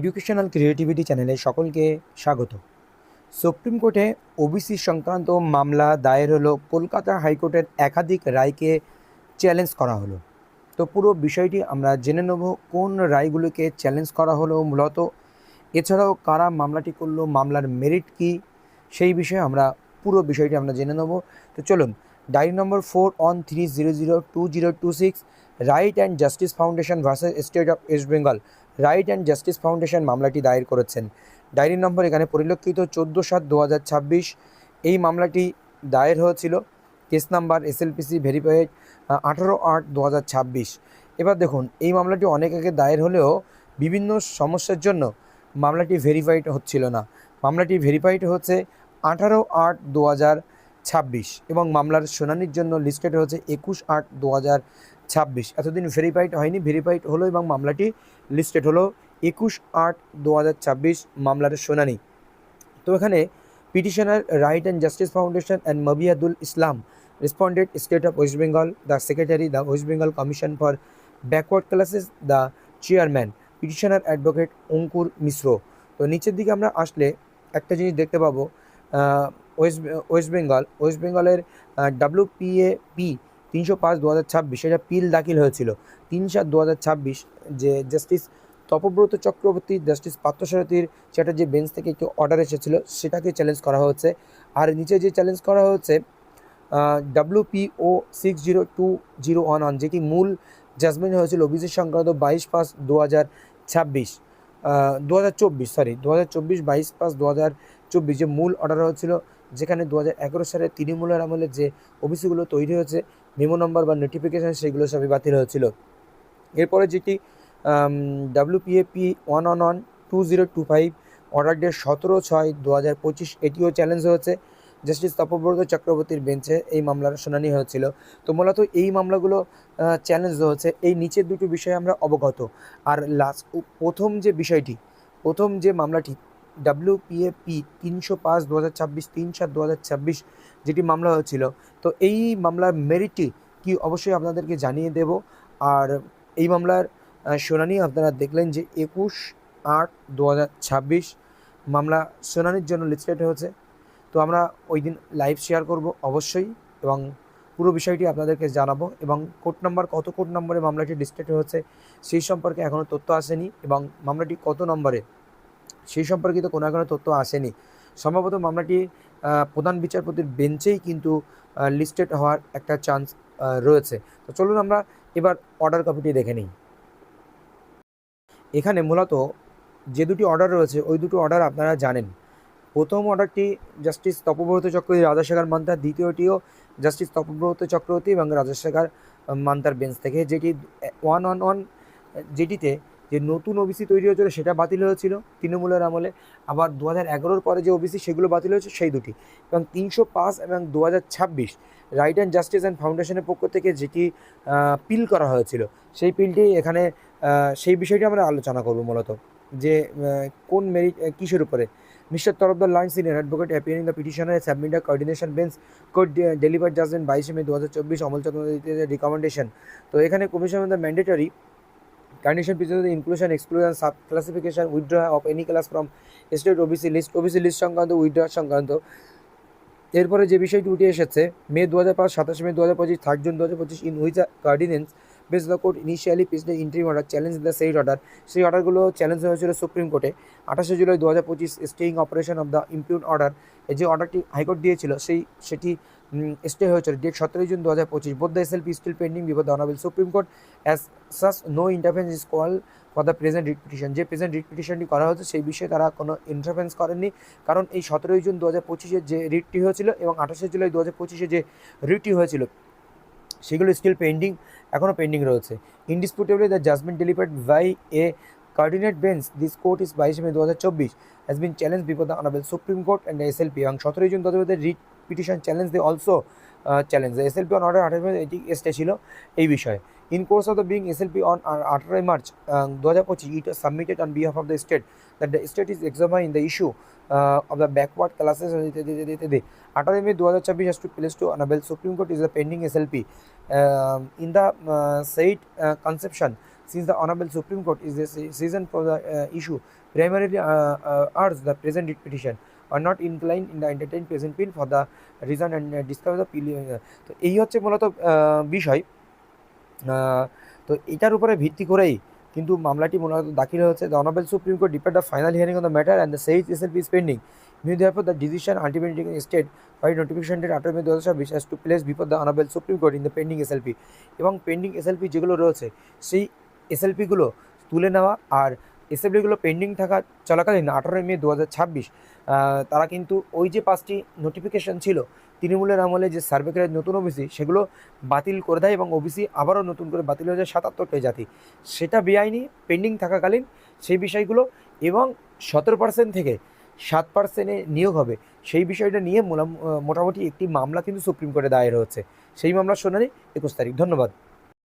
Educational creativity চ্যানেলে সকলকে স্বাগত। সুপ্রিম কোর্টে ওবিসি সংক্রান্ত মামলা দায়ের হলো। কলকাতা হাইকোর্টের একাধিক রায়কে চ্যালেঞ্জ করা হলো। তো পুরো বিষয়টি আমরা জেনে নেব, কোন রায়গুলোকে চ্যালেঞ্জ করা হলো মূলত, এছাড়াও কারা মামলাটি করলো, মামলার মেরিট কী, সেই বিষয়ে আমরা পুরো বিষয়টি আমরা জেনে নেব। তো চলুন, diary number 4/3/00/2026 right and justice foundation versus state of West Bengal. Right and justice foundation মামলাটি দায়ের করেছেন। ডায়েরি নম্বর এখানে পরিলক্ষিত 14/7/2026। এই মামলাটি দায়ের হয়েছিল। Case number SLPC verified 18/8/2026। এবার দেখুন, এই মামলাটি অনেক আগে দায়ের হলেও বিভিন্ন সমস্যার জন্য মামলাটি ভেরিফাইড হচ্ছিল না। মামলাটি ভেরিফাইড হচ্ছে 18/8/2026 এবং মামলার শুনানির জন্য লিস্টেড হচ্ছে 21/8/2026। এতদিন ভেরিফাইড হয়নি, ভেরিফাইড হলো এবং মামলাটি লিস্টেড হলো 21/8/2026 মামলার শুনানি। তো এখানে petitioner Right and justice Foundation and Mobiadul Islam responded state of West Bengal, the secretary, the West Bengal commission for backward classes, the chairman petitioner advocate Ankur Mishra. তো নিচের দিকে আমরা আসলে একটা জিনিস দেখতে পাবো, ওয়েস্ট বেঙ্গলের WPAP 305/2026 সেটা পিল দাখিল হয়েছিল 3/7/2026, যে জাস্টিস তপব্রত চক্রবর্তী, জাস্টিস পার্থসারথীর চ্যাটার্জি বেঞ্চ থেকে একটি অর্ডার এসেছিল, সেটাকে চ্যালেঞ্জ করা হচ্ছে। আর নিচে যে চ্যালেঞ্জ করা হচ্ছে WPO 60201, যেটি মূল জাজমেন্ট হয়েছিল ওবিসি সংক্রান্ত 22/5/2024, 22/5/2024, যে মূল অর্ডার হয়েছিল, যেখানে 2011 সালে তৃণমূলের আমলে যে ওবিসিগুলো তৈরি হয়েছে, মেমো নম্বর বা নোটিফিকেশান, সেগুলো সবই বাতিল হয়েছিল। এরপরে যেটি WPAP 111/2025 অর্ডার ডেট 17/6/2025, এটিও চ্যালেঞ্জ হয়েছে। জাস্টিস তপব্রত চক্রবর্তীর বেঞ্চে এই মামলার শুনানি হয়েছিল। তো মূলত এই মামলাগুলো চ্যালেঞ্জ হয়েছে। এই নিচের দুটো বিষয়ে আমরা অবগত। আর প্রথম যে মামলাটি WPAP 305/2026, 3/7/2026, যেটি মামলা হয়েছিল, তো এই মামলার মেরিটটি কি অবশ্যই আপনাদেরকে জানিয়ে দেব। আর এই মামলার শুনানি আপনারা দেখলেন যে 21/8/2026 মামলা শুনানির জন্য লিস্টেড হয়েছে। তো আমরা ওই দিন লাইভ শেয়ার করব অবশ্যই, এবং পুরো বিষয়টি আপনাদেরকে জানাবো। এবং কোর্ট নম্বরে মামলাটি লিস্টেড হয়েছে সেই সম্পর্কে এখনও তথ্য আসেনি, এবং মামলাটি কত নম্বরে সেই সম্পর্কিত কোনো এখনও তথ্য আসেনি। সম্ভবত মামলাটি প্রধান বিচারপতির বেঞ্চেই কিন্তু লিস্টেড হওয়ার একটা চান্স রয়েছে। তো চলুন আমরা এবার অর্ডার কপিটি দেখে নিই। এখানে মূলত যে দুটি অর্ডার রয়েছে, ওই দুটো অর্ডার আপনারা জানেন। প্রথম অর্ডারটি জাস্টিস তপব্রত চক্রবর্তী, রাজাশেখর মান্তার, দ্বিতীয়টিও জাস্টিস তপব্রত চক্রবর্তী এবং রাজাশেখর মান্তার বেঞ্চ থেকে, যেটি 111, যেটিতে যে নতুন ওবিসি তৈরি হয়েছিল সেটা বাতিল হয়েছিল তৃণমূলের আমলে। আবার 2011 পরে যে ওবিসি সেগুলো বাতিল হয়েছে সেই দুটি, এবং 305 এবং 2026 রাইট অ্যান্ড জাস্টিস অ্যান্ড ফাউন্ডেশনের পক্ষ থেকে যেটি পিল করা হয়েছিল, সেই পিলটি এখানে সেই বিষয়টি আমরা আলোচনা করব মূলত, যে কোন মেরিট কিসের উপরে। Mr. Tarabdar Line, senior advocate appearing the petitioner, has submitted coordination bench court delivered judgment 22 May 2024 Amal চক্রবর্তীর রিকমেন্ডেশন। তো এখানে commission the mandatory condition preceding the inclusion, exclusion, sub classification, withdrawal of any class from state OBC list সংক্রান্ত withdrawal সংক্রান্ত। এরপরে যে বিষয়টি উঠে এসেছে, May 2005, 27 May 2025, 3 June 2025, in which the coordinance based the court initially placed the interim order challenge the said order, সেই অর্ডারগুলো challenge হয়েছিল সুপ্রিম কোর্টে 28 July 2025। Staying operation of the impute order, যে অর্ডারটি হাইকোর্ট দিয়েছিল সেটি স্টে হয়েছিল date 17 June 2025। Both the SLP still pending before the honourable supreme court, as such no interference is call for the present writ petition. যে present writ পিটিশনটি করা হচ্ছে সেই বিষয়ে তারা কোনো ইন্টারফারেন্স করেননি, কারণ এই 17 জুন 2025 যে রিটটি হয়েছিল এবং 28 জুলাই 2025 যে রিটটি হয়েছিল, সেগুলো স্টিল পেন্ডিং, এখনও পেন্ডিং রয়েছে। Indisputably the judgment delivered by a coordinate bench this court is 22 May 2024 has been challenged before the honorable Supreme Court and the SLP, এবং 17 June 2025 writ petition challenge they also challenge the SLP on order 28 এটি এসটে ছিল এই বিষয়ে। In course of the being SLP on 18 March 2025, it was submitted on behalf of the state that the state is examining the issue of the backward classes. 18 May 2024 has to place to honorable Supreme Court is a pending SLP in the said conception, since the honorable Supreme Court is the decision for the issue primarily urge the present writ petition are not inclined in the entertained present bill for the reason and discover the তো এই হচ্ছে মূলত বিষয়। তো এটার উপরে ভিত্তি করেই কিন্তু মামলাটি মূলত দাখিল হয়েছে। The honourable supreme court depart the final hearing on the matter and the সেইজ SLP is pending. Means therefore the decision ultimately state by notification date 18 May 2026 has to place before the honorable Supreme Court in the pending SLP এবং pending SLP যেগুলো রয়েছে সেই এসএলপিগুলো তুলে নেওয়া আর এসএলপিগুলো pending থাকা চলাকালীন 18 মে 2026 তারা কিন্তু ওই যে 5টি নোটিফিকেশন ছিল তৃণমূলের আমলে যে সার্ভে করে নতুন ওবিসি সেগুলো বাতিল করে দেয় এবং ওবিসি আবারও নতুন করে বাতিল হয়ে যায় 77টি জাতি, সেটা বেআইনি পেন্ডিং থাকাকালীন সেই বিষয়গুলো এবং 17% থেকে 7% নিয়োগ হবে সেই বিষয়টা নিয়ে মোটামুটি একটি মামলা কিন্তু সুপ্রিম কোর্টে দায়ের হচ্ছে। সেই মামলার শুনানি 21 তারিখ। ধন্যবাদ।